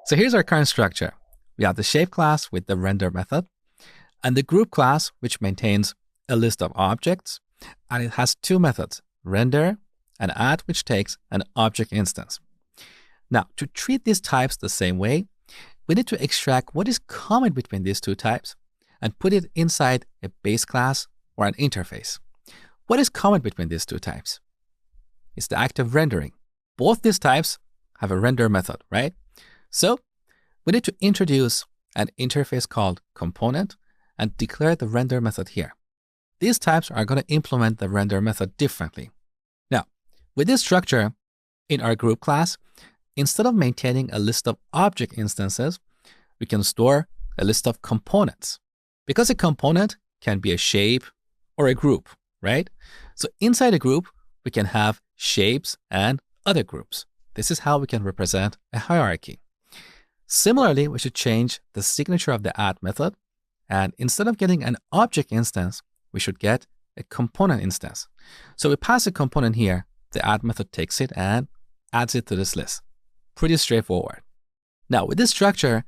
So here's our current structure. We have the shape class with the render method and the group class, which maintains a list of objects. And it has two methods, render and add, which takes an object instance. Now, to treat these types the same way, we need to extract what is common between these two types and put it inside a base class or an interface. What is common between these two types? It's the act of rendering. Both these types have a render method, right? So we need to introduce an interface called component and declare the render method here. These types are going to implement the render method differently. Now, with this structure in our group class, instead of maintaining a list of object instances, we can store a list of components. Because a component can be a shape or a group, right? So inside a group, we can have shapes and other groups. This is how we can represent a hierarchy. Similarly, we should change the signature of the add method. And instead of getting an object instance, we should get a component instance. So we pass a component here. The add method takes it and adds it to this list. Pretty straightforward. Now, with this structure,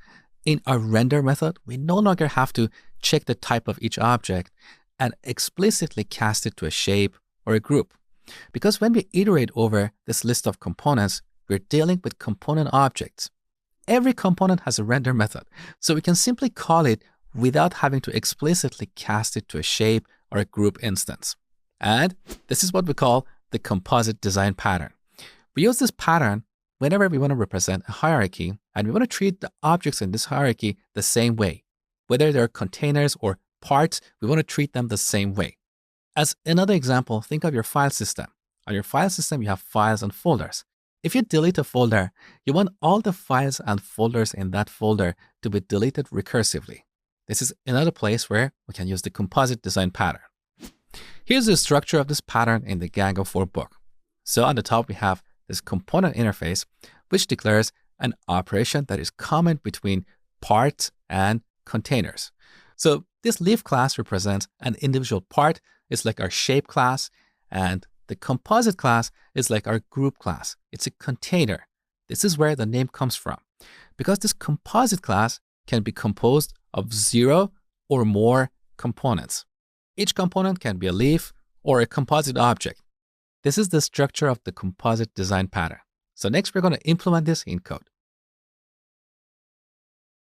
in our render method, we no longer have to check the type of each object and explicitly cast it to a shape or a group. Because when we iterate over this list of components, we're dealing with component objects. Every component has a render method, so we can simply call it without having to explicitly cast it to a shape or a group instance. And this is what we call the composite design pattern. We use this pattern whenever we want to represent a hierarchy, and we want to treat the objects in this hierarchy the same way. Whether they're containers or parts, we want to treat them the same way. As another example, think of your file system. On your file system, you have files and folders. If you delete a folder, you want all the files and folders in that folder to be deleted recursively. This is another place where we can use the composite design pattern. Here's the structure of this pattern in the Gang of 4 book. So on the top, we have this component interface, which declares an operation that is common between parts and containers. So this leaf class represents an individual part. It's like our shape class, and the composite class is like our group class. It's a container. This is where the name comes from, because this composite class can be composed of 0 or more components. Each component can be a leaf or a composite object. This is the structure of the composite design pattern. So next, we're going to implement this in code.